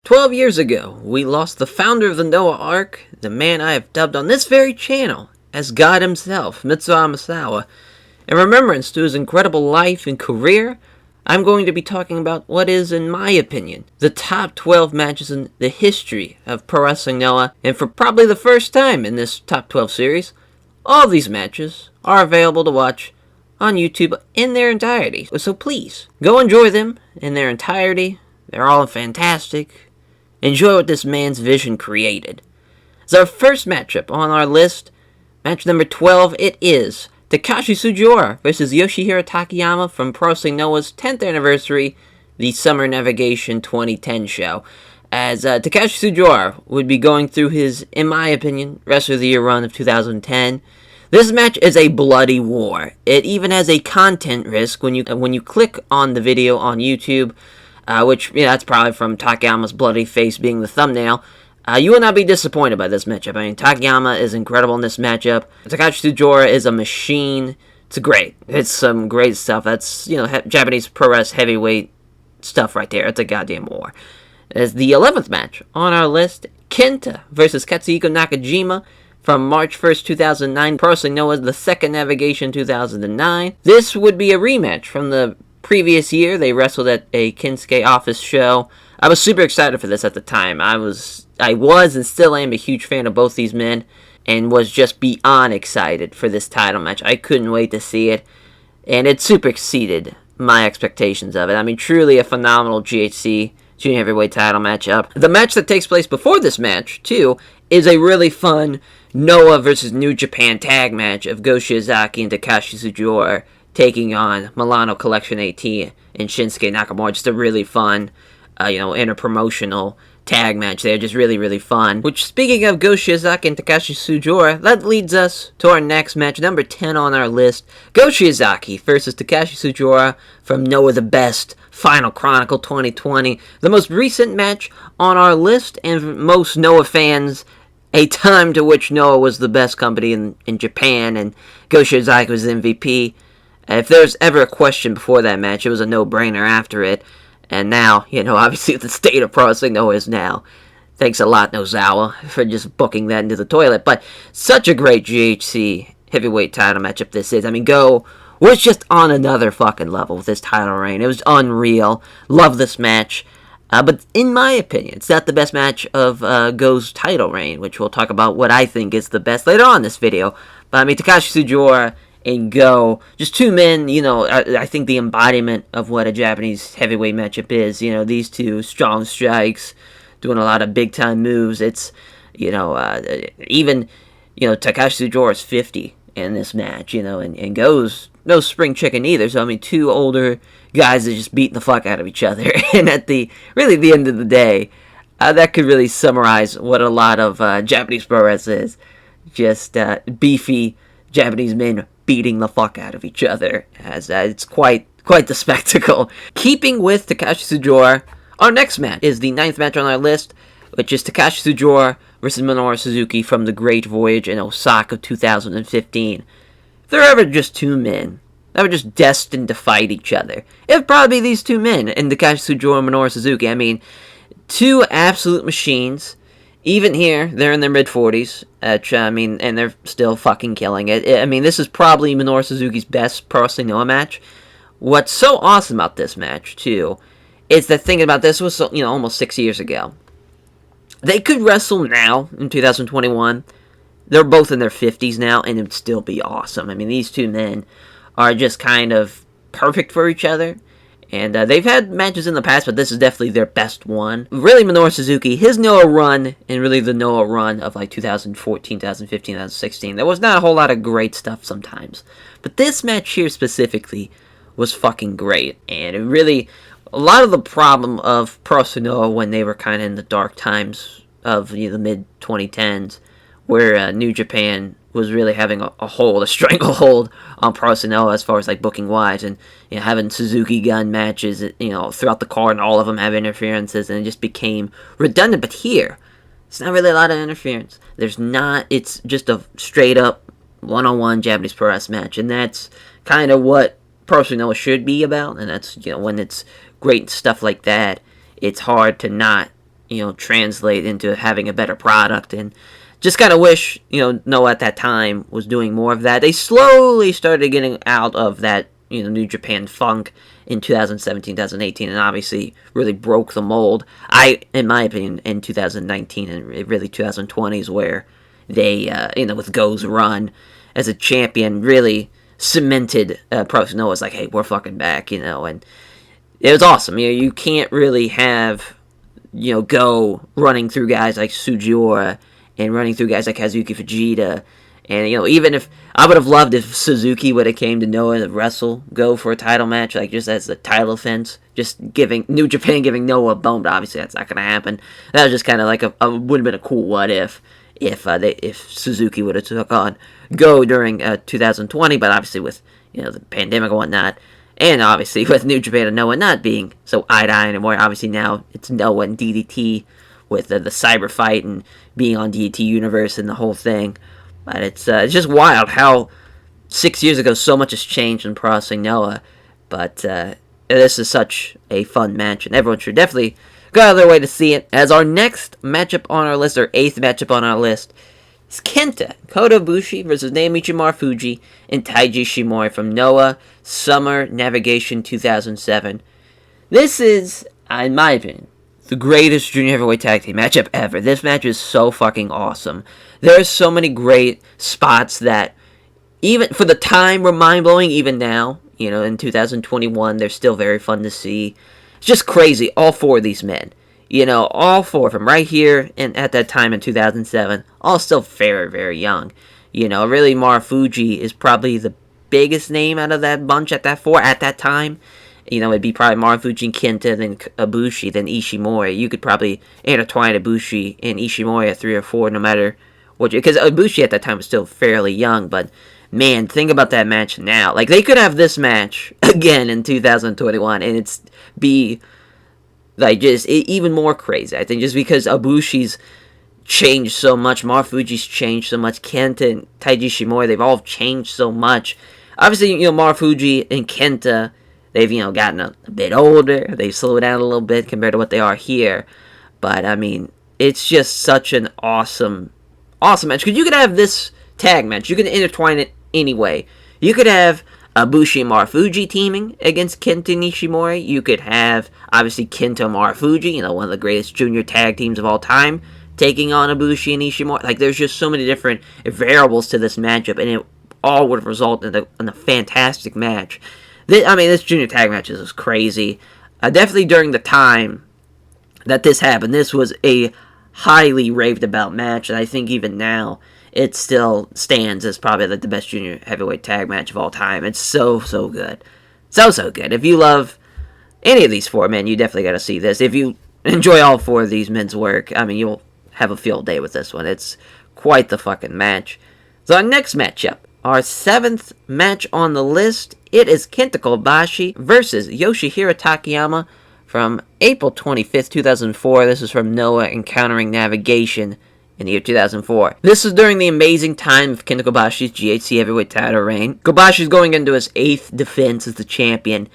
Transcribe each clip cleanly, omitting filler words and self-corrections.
12 years ago, we lost the founder of the Noah Arc, the man I have dubbed on this very channel as God himself, Mitsuha Misawa. In remembrance to his incredible life and career, I'm going to be talking about what is, in my opinion, the top 12 matches in the history of Pro Wrestling Noah, and for probably the first time in this top 12 series, all these matches are available to watch on YouTube in their entirety. So please, go enjoy them in their entirety. They're all fantastic. Enjoy what this man's vision created. As our first matchup on our list, match number 12, it is Takashi Tsujiro versus Yoshihiro Takayama from Pro Wrestling Noah's 10th anniversary, the Summer Navigation 2010 show. As Takashi Tsujiro would be going through his, in my opinion, Wrestler of the Year run of 2010. This match is a bloody war. It even has a content risk when you click on the video on YouTube, which, that's probably from Takayama's bloody face being the thumbnail. You will not be disappointed by this matchup. I mean, Takayama is incredible in this matchup. Takashi Tsujiro is a machine. It's great. It's some great stuff. That's, Japanese pro wrestling heavyweight stuff right there. It's a goddamn war. As the 11th match on our list, Kinta versus Katsuka Nakajima from March 1st, 2009. Pro Wrestling Noah's the Second Navigation 2009. This would be a rematch from the previous year. They wrestled at a Kinsuke office show. I was super excited for this at the time. I was and still am a huge fan of both these men, and was just beyond excited for this title match. I couldn't wait to see it, and it super exceeded my expectations of it. I mean, truly a phenomenal GHC Junior Heavyweight title matchup. The match that takes place before this match, too, is a really fun Noah versus New Japan tag match of Goshizaki and Takashi Tsujiro taking on Milano Collection AT and Shinsuke Nakamura. Just a really fun, interpromotional tag match there. Just really, really fun. Which, speaking of Goshizaki and Takashi Tsujiro, that leads us to our next match, number 10 on our list. Goshizaki versus Takashi Tsujiro from Noah the Best Final Chronicle 2020. The most recent match on our list, and most Noah fans, a time to which Noah was the best company in Japan, and Goshizaki was the MVP. If there's ever a question before that match, it was a no-brainer after it. And now, obviously the state of Pro Wrestling Noah is now. Thanks a lot, Nozawa, for just booking that into the toilet. But such a great GHC heavyweight title matchup this is. I mean, Go was just on another fucking level with this title reign. It was unreal. Love this match. But in my opinion, it's not the best match of Go's title reign, which we'll talk about what I think is the best later on in this video. But I mean, Takashi Tsujiro and Go, just two men, I think the embodiment of what a Japanese heavyweight matchup is. These two strong strikes, doing a lot of big time moves. It's, even, Takashi Tsujiro is 50 in this match, and Go's no spring chicken either. So, I mean, two older guys that just beating the fuck out of each other. And at the end of the day, that could really summarize what a lot of Japanese pro wrestling is. Just beefy Japanese men beating the fuck out of each other, as it's quite the spectacle. Keeping with Takashi Tsujiro, our next match is the 9th match on our list, which is Takashi Tsujiro versus Minoru Suzuki from the Great Voyage in Osaka 2015. If there were ever just two men that were just destined to fight each other, it would probably be these two men, in Takashi Tsujiro and Minoru Suzuki. I mean, two absolute machines. Even here, they're in their mid-40s, and they're still fucking killing it. I mean, this is probably Minoru Suzuki's best Pro Wrestling Noah match. What's so awesome about this match, too, is that thinking about this was, almost 6 years ago. They could wrestle now, in 2021. They're both in their 50s now, and it would still be awesome. I mean, these two men are just kind of perfect for each other. And they've had matches in the past, but this is definitely their best one. Really, Minoru Suzuki, his Noah run, and really the Noah run of 2014, 2015, 2016, there was not a whole lot of great stuff sometimes. But this match here specifically was fucking great. And it really, a lot of the problem of Pro Wrestling Noah when they were kind of in the dark times of the mid-2010s, where New Japan was really having a stranglehold on Pro Wrestling Noah as far as booking wise, and having Suzuki gun matches throughout the card, and all of them have interferences, and it just became redundant. But here, it's not really a lot of interference. It's just a straight up one-on-one Japanese pro wrestling match, and that's kind of what Pro Wrestling Noah should be about. And that's when it's great stuff like that, it's hard to not translate into having a better product. And just kind of wish, Noah at that time was doing more of that. They slowly started getting out of that, New Japan funk in 2017, 2018, and obviously really broke the mold. In my opinion, in 2019 and really 2020 is where they, with Go's run as a champion, really cemented Pro Noah's like, hey, we're fucking back, and it was awesome. You can't really have, Go running through guys like Tsujiro and running through guys like Kazuki Fujita. And, even if I would have loved if Suzuki would have came to Noah to wrestle Go for a title match, like just as the title offense, just giving New Japan giving Noah a bone, but obviously that's not going to happen. That was just kind of like would have been a cool what if Suzuki would have took on Go during 2020, but obviously with the pandemic and whatnot, and obviously with New Japan and Noah not being so eye-to-eye anymore, obviously now it's Noah and DDT with the cyber fight and being on DDT Universe and the whole thing. But it's just wild how 6 years ago so much has changed in processing Noah. But this is such a fun match, and everyone should definitely go out of their way to see it. As our next matchup on our list, our 8th matchup on our list, is Kenta Kodobushi versus Naomijimaru Fuji and Taiji Shimori from Noah Summer Navigation 2007. This is, in my opinion, the greatest junior heavyweight tag team matchup ever. This match is so fucking awesome. There's so many great spots that, even for the time, were mind-blowing. Even now, in 2021, they're still very fun to see. It's just crazy, all 4 of these men. All 4 of them right here and at that time in 2007, all still very, very young. Really, Marufuji is probably the biggest name out of that bunch at that 4 at that time. It'd be probably Marufuji and Kinta, then Ibushi, then Ishimori. You could probably intertwine Ibushi and Ishimori at 3 or 4, no matter what. Because Ibushi at that time was still fairly young, but man, think about that match now. Like, they could have this match again in 2021, and it's be like just even more crazy. I think just because Ibushi's changed so much, Marufuji's changed so much, Kenta and Taiji Shimori, they've all changed so much. Obviously, Marufuji and Kenta, they've, gotten a bit older. They've slowed down a little bit compared to what they are here. But, I mean, it's just such an awesome match. Because you could have this tag match. You could intertwine it anyway. You could have Ibushi and Marufuji teaming against Kenta and Ishimori. You could have, obviously, Kenta and Marufuji, one of the greatest junior tag teams of all time, taking on Ibushi and Ishimori. Like, there's just so many different variables to this matchup, and it all would have resulted in a fantastic match. This junior tag match is crazy. Definitely during the time that this happened, this was a highly raved about match, and I think even now it still stands as probably the best junior heavyweight tag match of all time. It's so good. So good. If you love any of these 4 men, you definitely got to see this. If you enjoy all 4 of these men's work, you'll have a field day with this one. It's quite the fucking match. So our next matchup, our 7th match on the list, it is Kintakobashi versus Yoshihiro Takayama from April 25th, 2004. This is from Noah Encountering Navigation in the year 2004. This is during the amazing time of Kintakobashi's GHC heavyweight title reign. Kobashi is going into his 8th defense as the champion,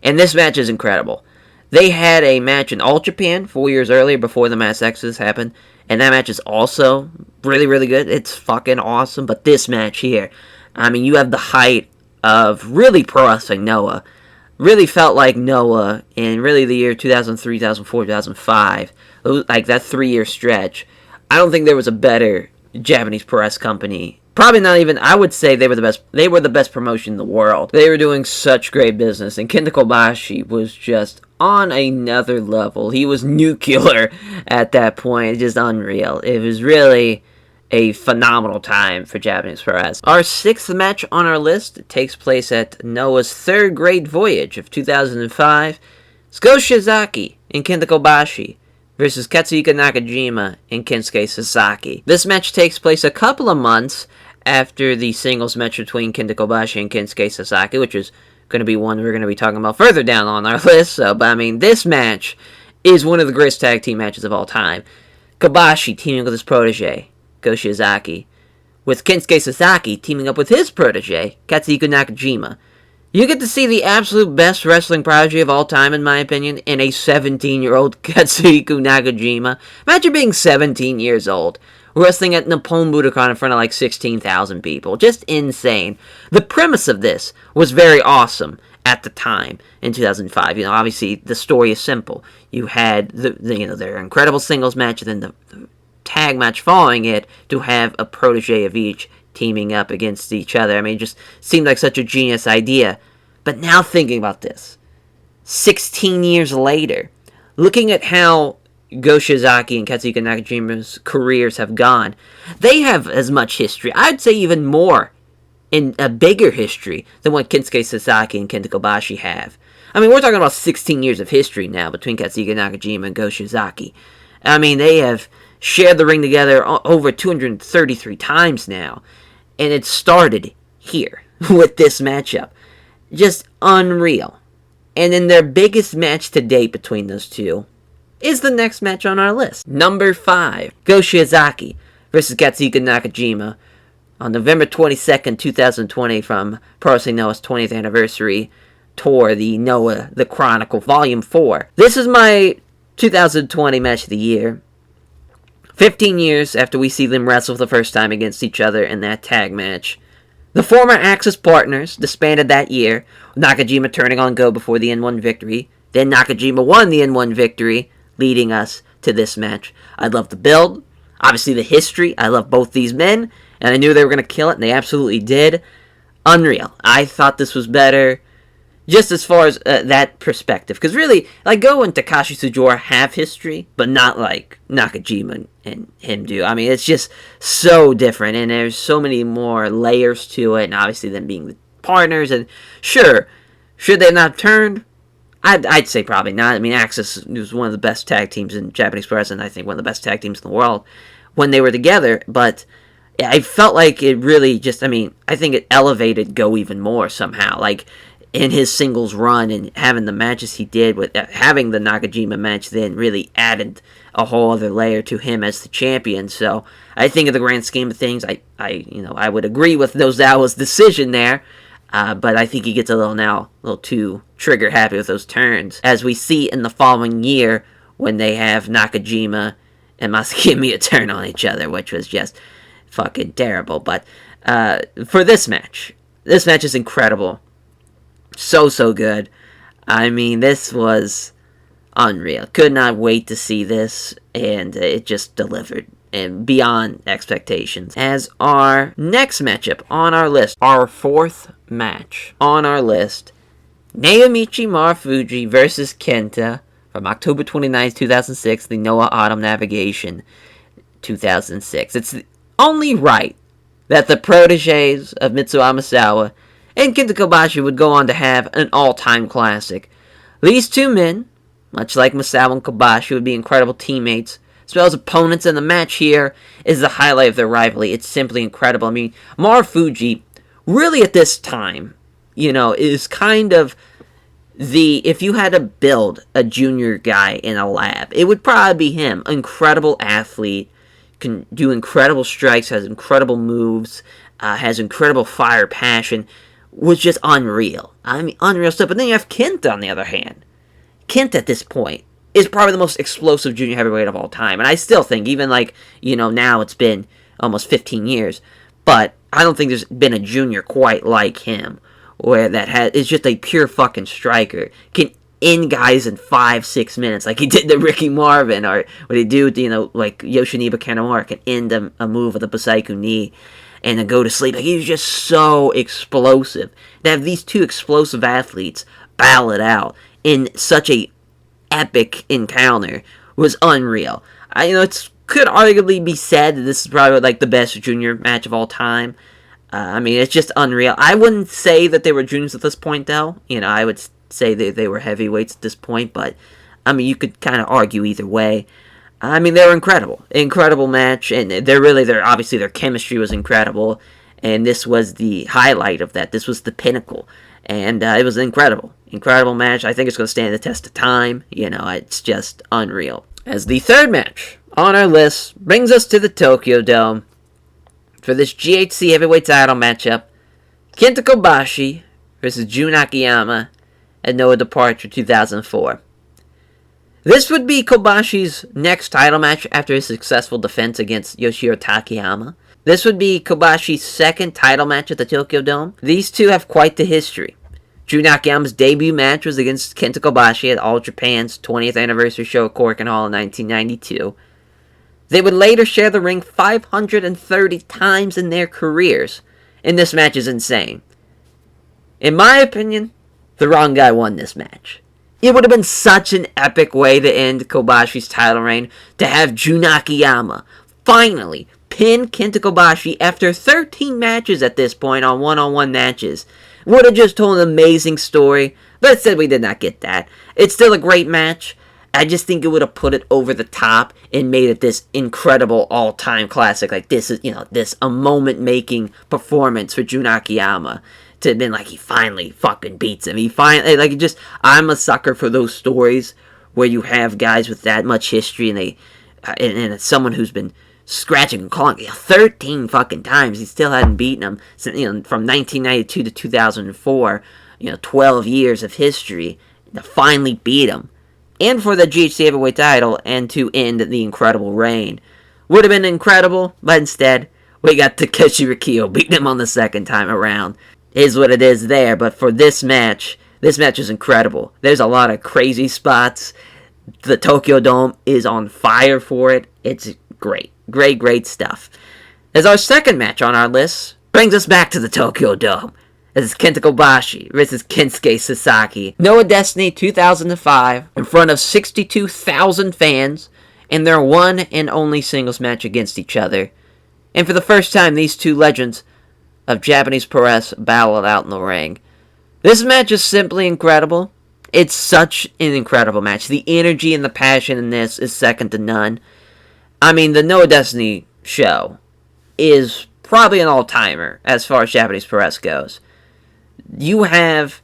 and this match is incredible. They had a match in All Japan 4 years earlier before the mass exodus happened, and that match is also really, really good. It's fucking awesome, but this match here, you have the height of really pro wrestling Noah. Really felt like Noah in really the year 2003, 2004, 2005. Like that 3-year stretch. I don't think there was a better Japanese press company. Probably not even, I would say they were the best. They were the best promotion in the world. They were doing such great business, and Kintakobashi was just on another level. He was nuclear at that point. Just unreal. It was really a phenomenal time for Japanese pro wrestling. Our 6th match on our list takes place at Noah's 3rd Great Voyage of 2005. It's Goshizaki and Kintakobashi versus Katsuka Nakajima and Kensuke Sasaki. This match takes place a couple of months after the singles match between Kintakobashi and Kensuke Sasaki, which is going to be one we're going to be talking about further down on our list. But this match is one of the greatest tag team matches of all time. Kobashi teaming with his protege, Goshizaki, with Kensuke Sasaki teaming up with his protege, Katsuka Nakajima. You get to see the absolute best wrestling prodigy of all time, in my opinion, in a 17-year-old Katsuka Nakajima. Imagine being 17 years old, wrestling at Nippon Budokan in front of like 16,000 people. Just insane. The premise of this was very awesome at the time in 2005. Obviously the story is simple. You had their incredible singles match, and then the tag match following it to have a protege of each teaming up against each other. I mean, it just seemed like such a genius idea. But now thinking about this, 16 years later, looking at how Goshizaki and Katsuka Nakajima's careers have gone, they have as much history, I'd say even more, in a bigger history than what Kensuke Sasaki and Kentobashi have. I mean, we're talking about 16 years of history now between Katsuka Nakajima and Goshizaki. I mean, they have shared the ring together over 233 times now. And it started here with this matchup. Just unreal. And in their biggest match to date between those two is the next match on our list. Number 5, Goshizaki versus Katsuka Nakajima on November 22nd, 2020 from Pro Wrestling Noah's 20th anniversary tour, the Noah The Chronicle Volume 4. This is my 2020 match of the year. 15 years after we see them wrestle for the first time against each other in that tag match. The former Axis partners disbanded that year, with Nakajima turning on Go before the N1 victory. Then Nakajima won the N1 victory, leading us to this match. I love the build, obviously the history. I love both these men, and I knew they were going to kill it, and they absolutely did. Unreal. I thought this was better, just as far as that perspective. Because really, like, Go and Takashi Tsujiro have history, but not like Nakajima and him do. I mean, it's just so different, and there's so many more layers to it, and obviously them being the partners, and sure, should they not have turned? I'd say probably not. I mean, Axis was one of the best tag teams in Japanese pro wrestling, I think one of the best tag teams in the world when they were together, but I felt like it really just, I mean, I think it elevated Go even more somehow, like, in his singles run and having the matches he did with having the Nakajima match then really added a whole other layer to him as the champion. So I think in the grand scheme of things, I would agree with Nozawa's decision there, but I think he gets a little too trigger happy with those turns, as we see in the following year when they have Nakajima and Masakimiya turn on each other, which was just fucking terrible. But for this match is incredible. So good. I mean, this was unreal. Could not wait to see this, and it just delivered and beyond expectations. As our next matchup on our list, our 4th match on our list, Naomijimaru Fuji versus Kenta from October 29th, 2006, the Noah Autumn Navigation 2006. It's only right that the proteges of Mitsuo Amasawa and Kintakobashi would go on to have an all-time classic. These two men, much like Masawa and Kobashi, would be incredible teammates, as well as opponents, and the match here is the highlight of their rivalry. It's simply incredible. I mean, Maru Fuji, really at this time, is kind of if you had to build a junior guy in a lab, it would probably be him. Incredible athlete, can do incredible strikes, has incredible moves, has incredible fire, passion, was just unreal. I mean, unreal stuff. But then you have Kinta, on the other hand. Kinta, at this point, is probably the most explosive junior heavyweight of all time. And I still think, even now it's been almost 15 years, but I don't think there's been a junior quite like him, where is just a pure fucking striker. Can end guys in 5-6 minutes, like he did to Ricky Marvin, or what he do with, like Yoshihiro Kanemaru, can end a move with a Busaiku knee and then go to sleep. Like, he was just so explosive. To have these two explosive athletes battle it out in such a epic encounter was unreal. It could arguably be said that this is probably like the best junior match of all time. I mean, it's just unreal. I wouldn't say that they were juniors at this point, though. I would say that they were heavyweights at this point, but I mean, you could kind of argue either way. I mean, they were incredible match, and obviously their chemistry was incredible, and this was the highlight of that. This was the pinnacle, and it was an incredible match. I think it's going to stand the test of time. It's just unreal. As the 3rd match on our list brings us to the Tokyo Dome for this GHC heavyweight title matchup, Kintakobashi versus Jun Akiyama at Noah Departure 2004. This would be Kobashi's next title match after his successful defense against Yoshihiro Takayama. This would be Kobashi's second title match at the Tokyo Dome. These two have quite the history. Jun Akiyama's debut match was against Kintakobashi at All Japan's 20th anniversary show at Korakuen Hall in 1992. They would later share the ring 530 times in their careers, and this match is insane. In my opinion, the wrong guy won this match. It would have been such an epic way to end Kobashi's title reign to have Jun Akiyama finally pin Kintakobashi after 13 matches at this point on one-on-one matches. Would have just told an amazing story, but instead we did not get that. It's still a great match. I just think it would have put it over the top and made it this incredible all-time classic. Like, this is, this a moment-making performance for Jun Akiyama. To have been like, he finally fucking beats him. I'm a sucker for those stories where you have guys with that much history and and it's someone who's been scratching and calling 13 fucking times. He still hadn't beaten him since, from 1992 to 2004, 12 years of history to finally beat him. And for the GHC heavyweight title and to end the incredible reign. Would have been incredible, but instead, we got Takeshi Rikio beating him on the second time around. Is what it is there, but for this match is incredible. There's a lot of crazy spots. The Tokyo Dome is on fire for it. It's great. Great stuff. As our second match on our list brings us back to the Tokyo Dome. This is Kintakobashi versus Kensuke Sasaki. Noah Destiny 2005 in front of 62,000 fans in their one and only singles match against each other. And for the first time, these two legends of Japanese press battled out in the ring. This match is simply incredible. It's such an incredible match. The energy and the passion in this is second to none. I mean, the Noah Destiny show is probably an all-timer as far as Japanese press goes. You have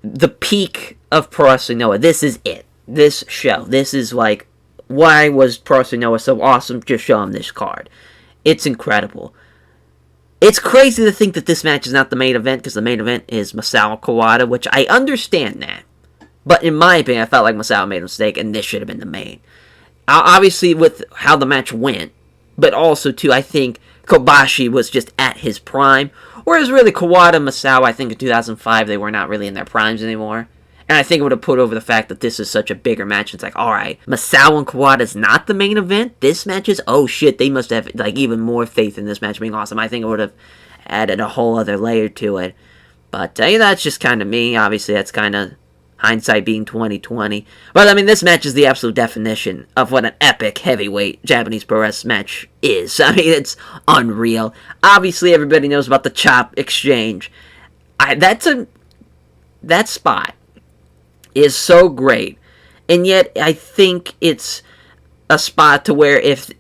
the peak of Pro Wrestling Noah. This is it. This show. This is like, why was Pro Wrestling Noah so awesome? Just show him this card. It's incredible. It's crazy to think that this match is not the main event, because the main event is Masao Kawada, which I understand that. But in my opinion, I felt like Masao made a mistake, and this should have been the main. Obviously, with how the match went, but also, too, I think Kobashi was just at his prime. Whereas, really, Kawada and Masao, I think in 2005, they were not really in their primes anymore. And I think it would have put over the fact that this is such a bigger match. It's like, alright, Masao and Kawada is not the main event. This match is, oh shit, they must have like even more faith in this match being awesome. I think it would have added a whole other layer to it. But that's just kind of me. Obviously, that's kind of hindsight being 2020. But I mean, this match is the absolute definition of what an epic heavyweight Japanese pro wrestling match is. I mean, it's unreal. Obviously, everybody knows about the chop exchange. That spot is so great, and yet I think it's a spot to where if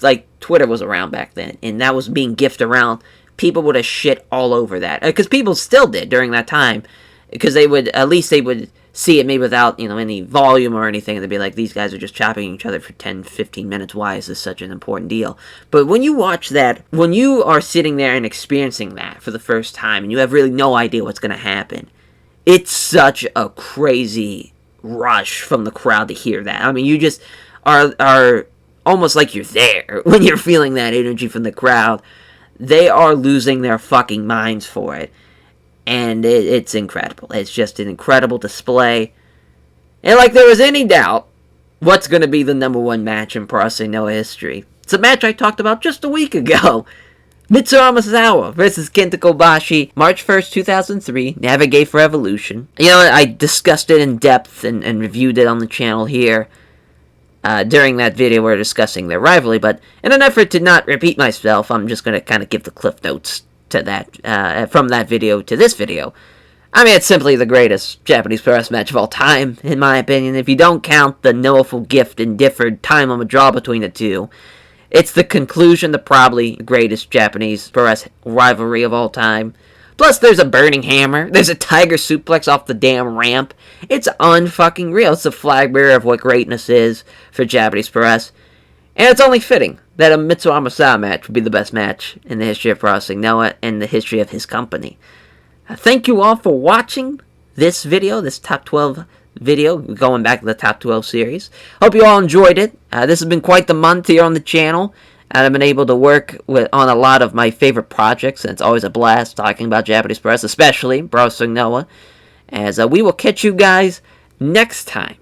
like Twitter was around back then and that was being gifted around, people would have shit all over that, because people still did during that time, because they would see it maybe without any volume or anything, and they'd be like, these guys are just chopping each other for 10-15 minutes, why is this such an important deal? But when you watch that, when you are sitting there and experiencing that for the first time and you have really no idea what's going to happen, it's such a crazy rush from the crowd to hear that. I mean, you just are almost like you're there when you're feeling that energy from the crowd. They are losing their fucking minds for it. And it's incredible. It's just an incredible display. And like there was any doubt what's going to be the number one match in Pro Wrestling Noah history. It's a match I talked about just a week ago. Mitsuya Misawa versus Kintakobashi, March 1st, 2003, Navigate for Evolution. I discussed it in depth and reviewed it on the channel here during that video where we're discussing their rivalry, but in an effort to not repeat myself, I'm just going to kind of give the cliff notes to that, from that video to this video. I mean, it's simply the greatest Japanese pro wrestling match of all time, in my opinion. If you don't count the Noahful Gift and differed time limit draw between the two, it's the conclusion to probably the greatest Japanese pro wrestling rivalry of all time. Plus, there's a burning hammer. There's a tiger suplex off the damn ramp. It's unfucking real. It's a flag bearer of what greatness is for Japanese pro wrestling. And it's only fitting that a Mitsuya Misawa match would be the best match in the history of Pro Wrestling Noah and the history of his company. Thank you all for watching this video, this top 12 video, going back to the top 12 series. Hope you all enjoyed it. This has been quite the month here on the channel, and I've been able to work on a lot of my favorite projects, and it's always a blast talking about Japanese press, especially Browsing Noah. As we will catch you guys next time.